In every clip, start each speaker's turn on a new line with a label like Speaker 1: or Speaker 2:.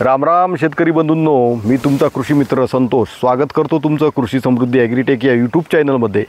Speaker 1: राम राम शेतकरी बंधूंनो, मी तुमचा कृषी मित्र संतोष स्वागत करतो तुमचं कृषी समृद्धी ॲग्रीटेक या यूट्यूब चॅनलमध्ये।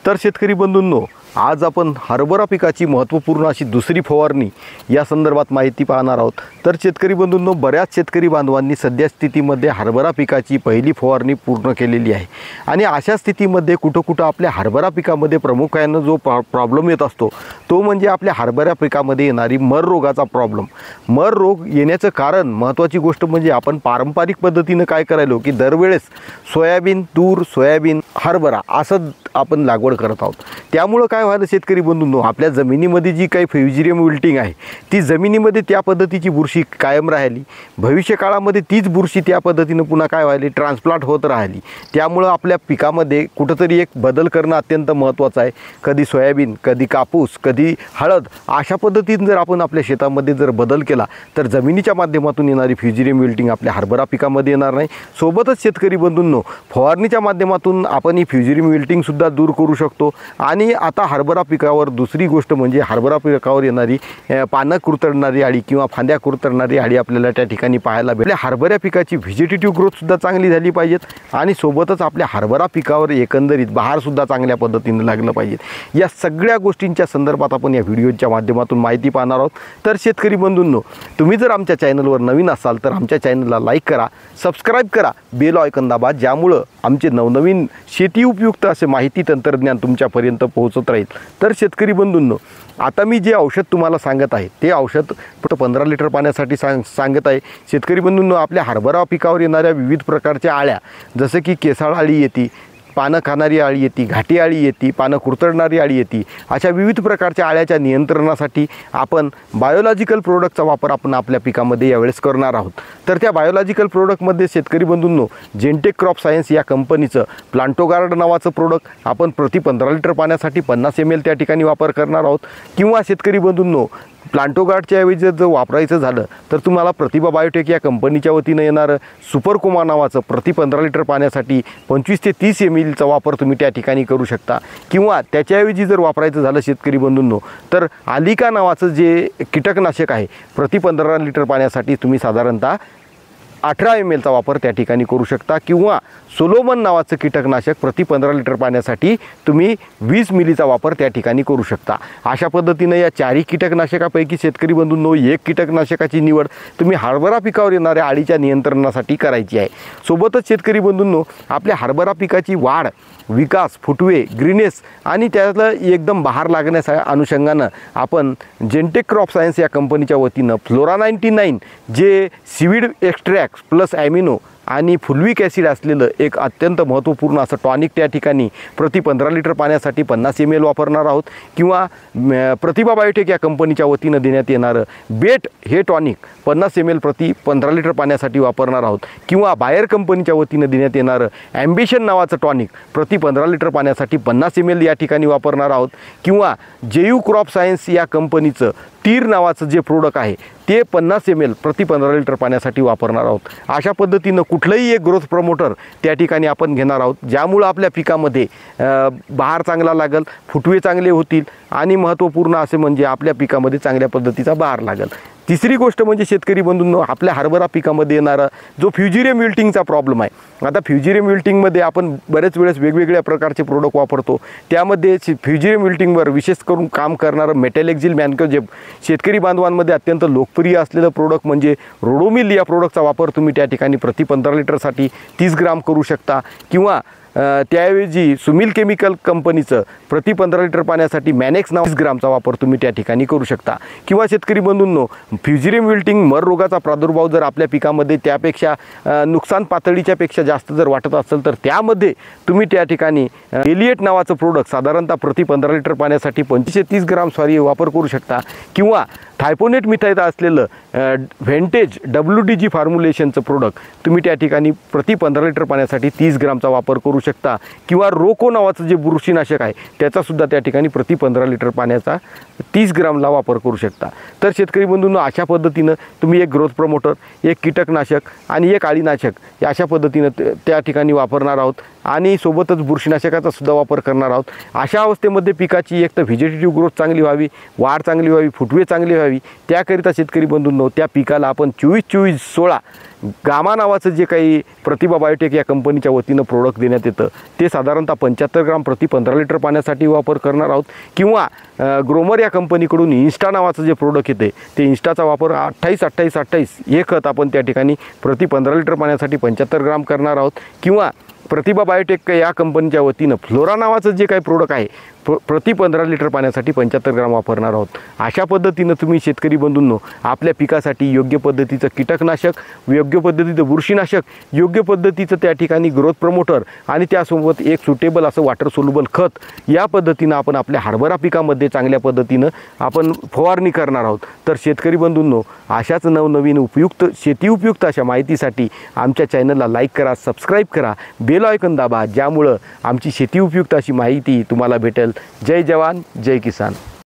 Speaker 1: तर शेतकरी बंधूंनो, आज आपण हरभरा पिकाची महत्त्वपूर्ण अशी दुसरी फवारणी या संदर्भात माहिती पाहणार आहोत। तर शेतकरी बंधूंनो, बऱ्याच शेतकरी बांधवांनी सध्या स्थितीमध्ये हरभरा पिकाची पहिली फवारणी पूर्ण केलेली आहे आणि अशा स्थितीमध्ये कुठं आपल्या हरभरा पिकामध्ये प्रामुख्याने जो प्रॉब्लेम येत असतो तो म्हणजे आपल्या हरभरा पिकामध्ये येणारी मर रोगाचा प्रॉब्लेम। मर रोग येण्याचं कारण महत्त्वाची गोष्ट म्हणजे आपण पारंपरिक पद्धतीने काय करायलो की दरवेळेस सोयाबीन, तूर, सोयाबीन, हरभरा असं आपण लागवड करत आहोत। त्यामुळे काय व्हायला शेतकरी बंधूंनो, आपल्या जमिनीमध्ये जी काही फ्युजिरियम विल्टिंग आहे ती जमिनीमध्ये त्या पद्धतीची बुरशी कायम राहिली। भविष्य काळामध्ये तीच बुरशी त्या पद्धतीने पुन्हा काय व्हायली ट्रान्सप्लांट होत राहिली। त्यामुळे आपल्या पिकामध्ये कुठंतरी एक बदल करणं अत्यंत महत्त्वाचं आहे। कधी सोयाबीन, कधी कापूस, कधी हळद अशा पद्धतीने जर आपण आपल्या शेतामध्ये जर बदल केला तर जमिनीच्या माध्यमातून येणारी फ्युजिरियम विल्टिंग आपल्या हरभरा पिकामध्ये येणार नाही। सोबतच शेतकरी बंधूंनो, फवारणीच्या माध्यमातून आपण ही फ्युजिरियम विल्टिंग सुद्धा दूर करू शकतो। आणि आता हरभरा पिकावर दुसरी गोष्ट म्हणजे हरभरा पिकावर येणारी पानं कुरतडणारी अळी किंवा फांद्या कुरतडणारी अळी आपल्याला त्या ठिकाणी पाहायला भेटते। हरभरा पिकाची व्हेजिटेटिव्ह ग्रोथ सुद्धा चांगली झाली पाहिजेत आणि सोबतच आपल्या हरभरा पिकावर एकंदरीत बहार सुद्धा चांगल्या पद्धतीने लागलं पाहिजे। या सगळ्या गोष्टींच्या संदर्भात आपण या व्हिडिओच्या माध्यमातून माहिती पाहणार आहोत। तर शेतकरी बंधूंनो, तुम्ही जर आमच्या चॅनलवर नवीन असाल तर आमच्या चॅनलला लाईक करा, सबस्क्राईब करा, बेल आयकॉन दाबा, ज्यामुळे आमचे नवनवीन शेती उपयुक्त असे माहिती तंत्रज्ञान तुमच्यापर्यंत पोहोचत राहील। तर शेतकरी बंधूंनो, आता मी जे औषध तुम्हाला सांगत आहे ते औषध फक्त 15 लिटर पाण्यासाठी सांगत आहे। शेतकरी बंधूंनो, आपल्या हरभरा पिकावर येणाऱ्या विविध प्रकारच्या आळ्या जसं की केसाळ अळी येते, पानं खाणारी अळी येते, घाटी अळी येते, पानं कुरतडणारी अळी येते, अशा विविध प्रकारच्या आळ्याच्या नियंत्रणासाठी आपण बायोलॉजिकल प्रोडक्टचा वापर आपण आपल्या पिकामध्ये यावेळेस करणार आहोत। तर त्या बायोलॉजिकल प्रोडक्टमध्ये शेतकरी बंधूंनो, जेनटेक क्रॉप सायन्स या कंपनीचं प्लांटोगार्ड नावाचं प्रोडक्ट आपण प्रति 15 लिटर पाण्यासाठी 50 ml त्या ठिकाणी वापर करणार आहोत। किंवा शेतकरी बंधूंनो, प्लांटोगार्डच्या ऐवजी जर वापरायचं झालं तर तुम्हाला प्रतिभा बायोटेक या कंपनीच्या वतीनं येणारं सुपरकोमा नावाचं प्रति 15 लिटर पाण्यासाठी 25 ते 30 ml चा वापर तुम्ही त्या ठिकाणी करू शकता। किंवा त्याच्याऐवजी जर वापरायचं झालं शेतकरी बंधूंनो तर आलिका नावाचं जे कीटकनाशक आहे प्रति 15 लिटर पाण्यासाठी तुम्ही साधारणतः 18 ml चा वापर त्या ठिकाणी करू शकता। किंवा सोलोमन नावाचं कीटकनाशक प्रति 15 लिटर पाण्यासाठी तुम्ही 20 मिलीचा वापर त्या ठिकाणी करू शकता। अशा पद्धतीने या चारही कीटकनाशकापैकी शेतकरी बंधूंनो एक कीटकनाशकाची निवड तुम्ही हरभरा पिकावर येणाऱ्या अळीच्या नियंत्रणासाठी करायची आहे। सोबतच शेतकरी बंधूंनो, आपल्या हरभरा पिकाची वाढ, विकास, फुटवे, ग्रीनेस आणि त्याला एकदम बहार लागण्याच्या अनुषंगानं आपण जेनटेक क्रॉप सायन्स या कंपनीच्या वतीनं फ्लोरा 99 जे सीवीड एक्स्ट्रॅक्ट प्लस ॲमिनो आणि फुलविक ॲसिड असलेलं एक अत्यंत महत्त्वपूर्ण असं टॉनिक त्या ठिकाणी प्रति 15 लिटर पाण्यासाठी 50 ml वापरणार आहोत। किंवा प्रतिभा बायोटेक या कंपनीच्या वतीनं देण्यात येणारं बेट हे टॉनिक 50 ml प्रति 15 लिटर पाण्यासाठी वापरणार आहोत। किंवा बायर कंपनीच्या वतीनं देण्यात येणारं ॲम्बिशन नावाचं टॉनिक प्रति 15 लिटर पाण्यासाठी 50 ml या ठिकाणी वापरणार आहोत। किंवा जेयू क्रॉप सायन्स या कंपनीचं तीर नावाचं जे प्रोडक्ट आहे ते 50 ml प्रति 15 लिटर पाण्यासाठी वापरणार आहोत। अशा पद्धतीनं कुठलंही एक ग्रोथ प्रमोटर त्या ठिकाणी आपण घेणार आहोत, ज्यामुळं आपल्या पिकामध्ये बहार चांगला लागेल, फुटवे चांगले होतील आणि महत्त्वपूर्ण असे म्हणजे आपल्या पिकामध्ये चांगल्या पद्धतीचा बहार लागेल। तिसरी गोष्ट म्हणजे शेतकरी बंधूंनो, आपल्या हरभरा पिकामध्ये येणारा जो फ्युजिरियम विल्टिंगचा प्रॉब्लेम आहे। आता फ्युजिरियम विल्टिंगमध्ये आपण बरेच वेळेस वेगवेगळ्या प्रकारचे प्रोडक्ट वापरतो। त्यामध्ये फ्युजिरियम विल्टिंगवर विशेष करून काम करणारं मेटॅलेक्झिल मॅन्कोजेब शेतकरी बांधवांमध्ये अत्यंत लोकप्रिय असलेलं प्रोडक्ट म्हणजे रोडोमिल या प्रोडक्टचा वापर तुम्ही त्या ठिकाणी प्रति 15 लिटरसाठी 30 ग्राम करू शकता। किंवा त्याऐवजी सुमिल केमिकल कंपनीचं प्रति 15 लिटर पाण्यासाठी मॅनेक्स नाव 30 ग्रामचा वापर तुम्ही त्या ठिकाणी करू शकता। किंवा शेतकरी बंधूंनो, फ्युजिरियम विल्टिंग मर रोगाचा प्रादुर्भाव जर आपल्या पिकामध्ये त्यापेक्षा नुकसान पातळीच्या पेक्षा जास्त जर वाटत असेल तर त्यामध्ये तुम्ही त्या ठिकाणी एलिएट नावाचं प्रोडक्ट साधारणतः प्रति 15 लिटर पाण्यासाठी 25 ते 30 ग्राम वापर करू शकता। किंवा थायपोनेट मिथाईल असलेलं व्हेंटेज WDG फॉर्म्युलेशनचं प्रोडक्ट तुम्ही त्या ठिकाणी प्रति 15 लिटर पाण्यासाठी 30 ग्रामचा वापर करू शकता। किंवा रोको नावाचं जे बुरशीनाशक आहे त्याचासुद्धा त्या ठिकाणी प्रति 15 लिटर पाण्याचा 30 ग्रामला वापर करू शकता। तर शेतकरी बंधूंनो, अशा पद्धतीनं तुम्ही एक ग्रोथ प्रमोटर, एक कीटकनाशक आणि एक अळीनाशक अशा पद्धतीनं त्या ठिकाणी वापरणार आहोत, आणि सोबतच बुरशीनाशकाचा सुद्धा वापर करणार आहोत। अशा अवस्थेमध्ये पिकाची एक तर व्हेजिटेटिव्ह ग्रोथ चांगली व्हावी, वाढ चांगली व्हावी, फुटवे चांगली व्हावी, त्याकरिता शेतकरी बंधूंनो त्या पिकाला आपण 24-24-16 गामा नावाचं जे काही प्रतिभा बायोटेक या कंपनीच्या वतीनं प्रोडक्ट देण्यात येतं ते साधारणतः 75 ग्राम प्रति 15 लिटर पाण्यासाठी वापर करणार आहोत, किंवा ग्रोमर या कंपनीकडून इन्स्टा नावाचं जे प्रोडक्ट येते ते इन्स्टाचा वापर 28-28-28 हे खत आपण त्या ठिकाणी प्रति 15 लिटर पाण्यासाठी 75 ग्राम करणार आहोत, किंवा प्रतिभा बायोटेक या कंपनीच्या वतीनं फ्लोरा नावाचं जे काही प्रोडक्ट आहे प्रति 15 लिटर पाण्यासाठी 75 ग्राम वापरणार आहोत। अशा पद्धतीनं तुम्ही शेतकरी बंधूंनो आपल्या पिकासाठी योग्य पद्धतीचं कीटकनाशक, योग्य पद्धतीचं बुरशीनाशक, योग्य पद्धतीचं त्या ठिकाणी ग्रोथ प्रमोटर आणि त्यासोबत एक सुटेबल असं वॉटर सोल्युबल खत या पद्धतीनं आपण आपल्या हरभरा पिकामध्ये चांगल्या पद्धतीनं आपण फवारणी करणार आहोत। तर शेतकरी बंधूंनो अशाच नवनवीन उपयुक्त शेती उपयुक्त अशा माहितीसाठी आमच्या चॅनलला लाईक करा, सबस्क्राईब करा, बेल आयकॉन दाबा, ज्यामुळं आमची शेती उपयुक्त अशी माहिती तुम्हाला भेटेल। जय जवान, जय किसान।